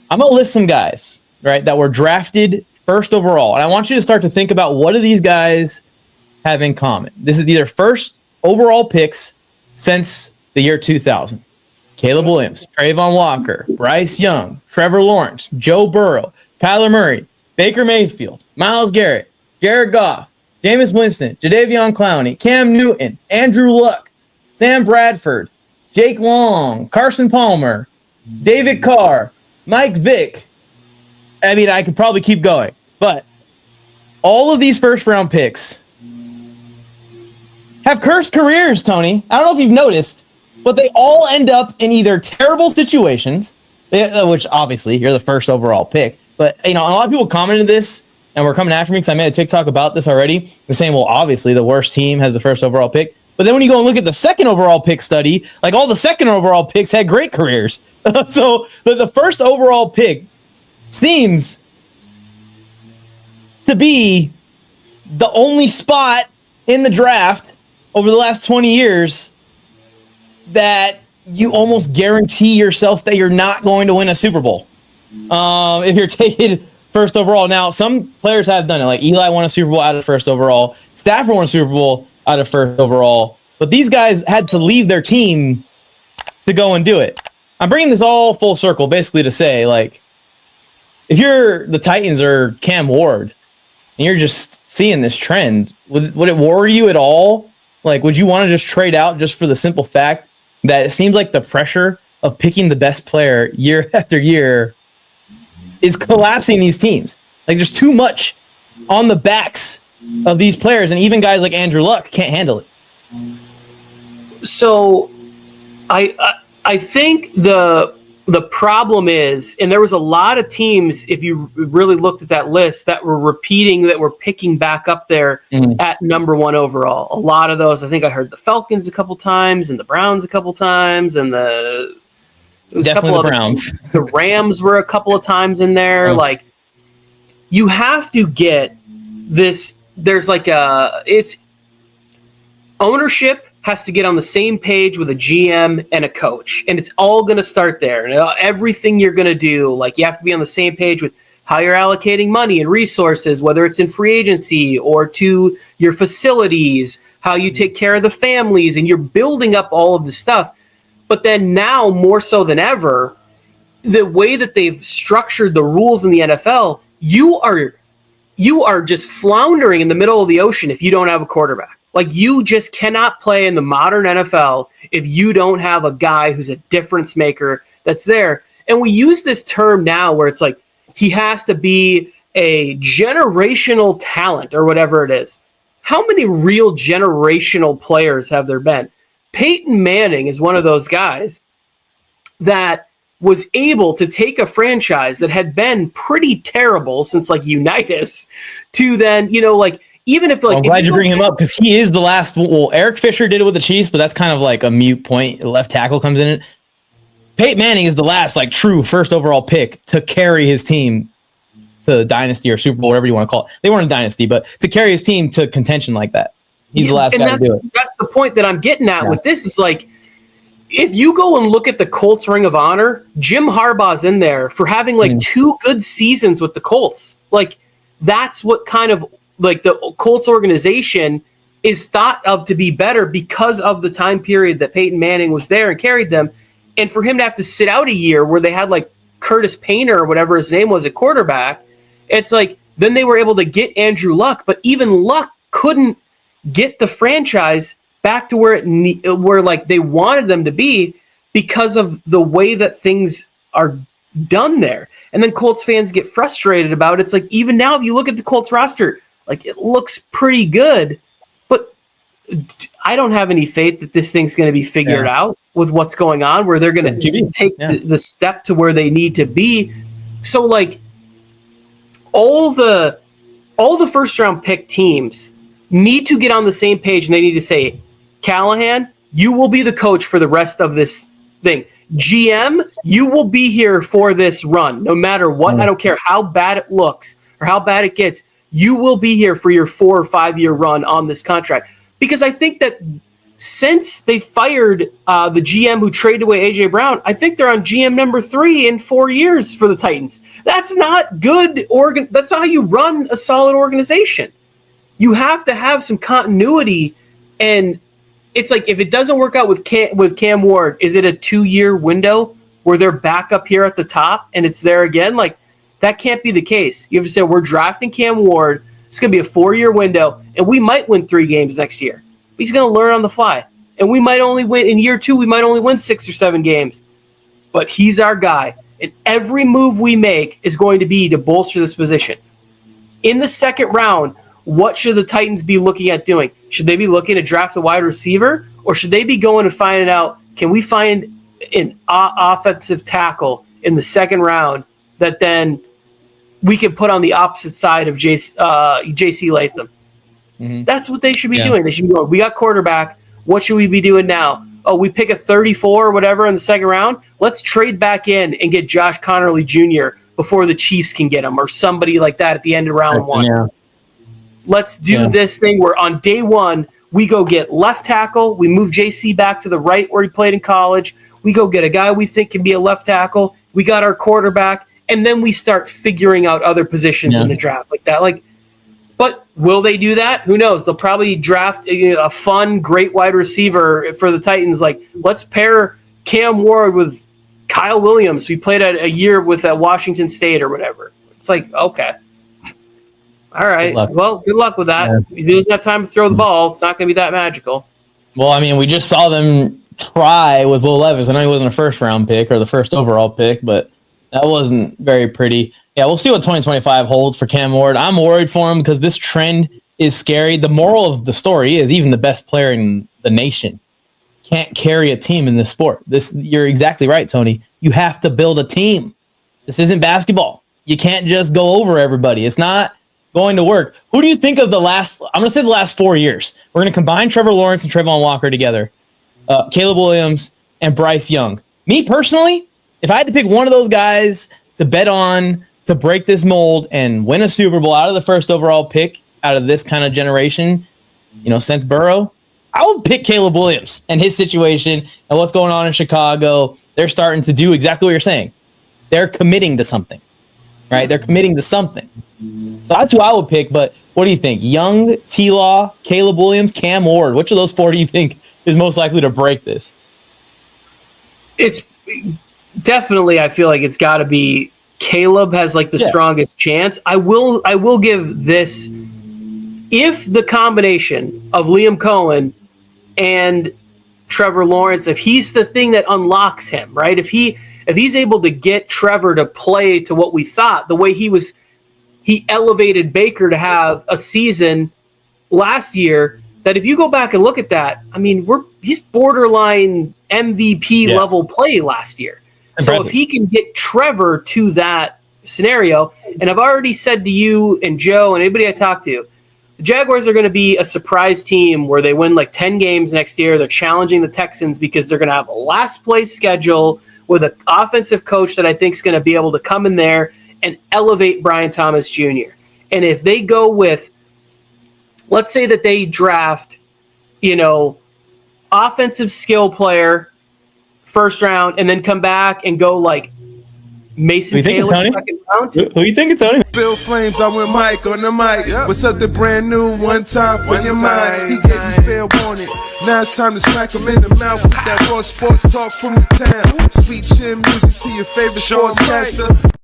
I'm going to list some guys, right, that were drafted first overall. And I want you to start to think about what do these guys have in common. This is either first overall picks since the year 2000. Caleb Williams, Trayvon Walker, Bryce Young, Trevor Lawrence, Joe Burrow, Kyler Murray, Baker Mayfield, Myles Garrett, Jared Goff, Jameis Winston, Jadeveon Clowney, Cam Newton, Andrew Luck, Sam Bradford, Jake Long, Carson Palmer, David Carr, Mike Vick. I mean, I could probably keep going, but all of these first-round picks have cursed careers, Tony. I don't know if you've noticed, but they all end up in either terrible situations, which obviously you're the first overall pick, but a lot of people commented this and were coming after me because I made a TikTok about this already. They're saying, well, obviously the worst team has the first overall pick. But then when you go and look at the second overall pick study, like all the second overall picks had great careers. So the first overall pick seems to be the only spot in the draft over the last 20 years that you almost guarantee yourself that you're not going to win a Super Bowl if you're taking first overall. Now, some players have done it. Like Eli won a Super Bowl out of first overall. Stafford won a Super Bowl out of first overall. But these guys had to leave their team to go and do it. I'm bringing this all full circle basically to say, like, if you're the Titans or Cam Ward and you're just seeing this trend, would it worry you at all? Like, would you want to just trade out just for the simple fact that it seems like the pressure of picking the best player year after year is collapsing these teams? Like, there's too much on the backs of these players, and even guys like Andrew Luck can't handle it. So I think the problem is, and there was a lot of teams, if you really looked at that list, that were repeating, that were picking back up there at number one overall. A lot of those, I think I heard the Falcons a couple times and the Browns a couple times and the Browns. The Rams were a couple of times in there. Like, you have to get this. There's like it's ownership has to get on the same page with a GM and a coach, and it's all going to start there. And everything you're going to do, like, you have to be on the same page with how you're allocating money and resources, whether it's in free agency or to your facilities, how you take care of the families, and you're building up all of this stuff. But then now, more so than ever, the way that they've structured the rules in the NFL, you are just floundering in the middle of the ocean if you don't have a quarterback. Like, you just cannot play in the modern NFL if you don't have a guy who's a difference maker that's there. And we use this term now where it's like, he has to be a generational talent or whatever it is. How many real generational players have there been? Peyton Manning is one of those guys that was able to take a franchise that had been pretty terrible since like Unitas to then, like, even if like, I'm glad you bring him up because he is the last. Well, Eric Fisher did it with the Chiefs, but that's kind of like a mute point. The left tackle comes in it. Peyton Manning is the last like true first overall pick to carry his team to dynasty or Super Bowl, whatever you want to call it. They weren't a dynasty, but to carry his team to contention like that. He's the last guy to do it. That's the point that I'm getting at with this. Is like, if you go and look at the Colts Ring of Honor, Jim Harbaugh's in there for having like 2 good seasons with the Colts. Like, that's what kind of like the Colts organization is thought of to be better because of the time period that Peyton Manning was there and carried them. And for him to have to sit out a year where they had like Curtis Painter or whatever his name was at quarterback, it's like, then they were able to get Andrew Luck, but even Luck couldn't get the franchise back to where where like they wanted them to be because of the way that things are done there. And then Colts fans get frustrated about it. It's like, even now, if you look at the Colts roster, like, it looks pretty good, but I don't have any faith that this thing's going to be figured out with what's going on, where they're going to take the step to where they need to be. So like, all the first round pick teams need to get on the same page, and they need to say, Callahan, you will be the coach for the rest of this thing. GM, you will be here for this run, no matter what. I don't care how bad it looks or how bad it gets. You will be here for your 4 or 5 year run on this contract. Because I think that since they fired the GM who traded away AJ Brown, I think they're on GM number 3 in 4 years for the Titans. That's not good. That's not how you run a solid organization. You have to have some continuity, and it's like if it doesn't work out with Cam Ward, is it a 2-year window where they're back up here at the top and it's there again? Like, that can't be the case. You have to say, we're drafting Cam Ward. It's going to be a 4-year window, and we might win 3 games next year. He's going to learn on the fly. And we might only win in year 2, we might only win 6 or 7 games. But he's our guy. And every move we make is going to be to bolster this position. In the second round, what should the Titans be looking at doing? Should they be looking to draft a wide receiver? Or should they be going and finding out, can we find an offensive tackle in the second round that then we can put on the opposite side of J.C. Latham? Mm-hmm. That's what they should be doing. They should be going, we got quarterback. What should we be doing now? Oh, we pick a 34 or whatever in the second round. Let's trade back in and get Josh Connerly Jr. before the Chiefs can get him or somebody like that at the end of round 1. Yeah. Let's do this thing where on day 1, we go get left tackle. We move JC back to the right where he played in college. We go get a guy we think can be a left tackle. We got our quarterback. And then we start figuring out other positions in the draft like that. But will they do that? Who knows? They'll probably draft a fun, great wide receiver for the Titans. Like, let's pair Cam Ward with Kyle Williams, who played a year with Washington State or whatever. It's like, okay. All right. Well, good luck with that. Yeah. If he doesn't have time to throw the ball, it's not going to be that magical. Well, I mean, we just saw them try with Will Levis. I know he wasn't a first-round pick or the first overall pick, but that wasn't very pretty. Yeah, we'll see what 2025 holds for Cam Ward. I'm worried for him because this trend is scary. The moral of the story is even the best player in the nation can't carry a team in this sport. You're exactly right, Tony. You have to build a team. This isn't basketball. You can't just go over everybody. It's not going to work. Who do you think of the last 4 years? We're going to combine Trevor Lawrence and Trayvon Walker together, Caleb Williams and Bryce Young. Me personally, if I had to pick one of those guys to bet on to break this mold and win a Super Bowl out of the first overall pick out of this kind of generation, since Burrow, I would pick Caleb Williams and his situation and what's going on in Chicago. They're starting to do exactly what you're saying. They're committing to something, right? They're committing to something. So that's who I would pick, but what do you think? Young, T-Law, Caleb Williams, Cam Ward. Which of those 4 do you think is most likely to break this? It's definitely, I feel like it's got to be Caleb has the strongest chance. I will give this, if the combination of Liam Cohen and Trevor Lawrence, if he's the thing that unlocks him, right? If he's able to get Trevor to play to what we thought, the way he elevated Baker to have a season last year, that if you go back and look at that, I mean, he's borderline MVP level play last year. So if he can get Trevor to that scenario, and I've already said to you and Joe and anybody I talk to, the Jaguars are going to be a surprise team where they win 10 games next year. They're challenging the Texans because they're going to have a last place schedule with an offensive coach that I think is going to be able to come in there and elevate Brian Thomas Jr. And if they go with, let's say that they draft, offensive skill player, first round, and then come back and go Mason Taylor second round. Who you thinking, Tony? Bill Flames, I went Mike on the mic. What's up, the brand new one time for your mind? He gave you fair warning. Now it's time to smack him in the mouth with that raw sports talk from the town. Sweet chin music to your favorite sportscaster.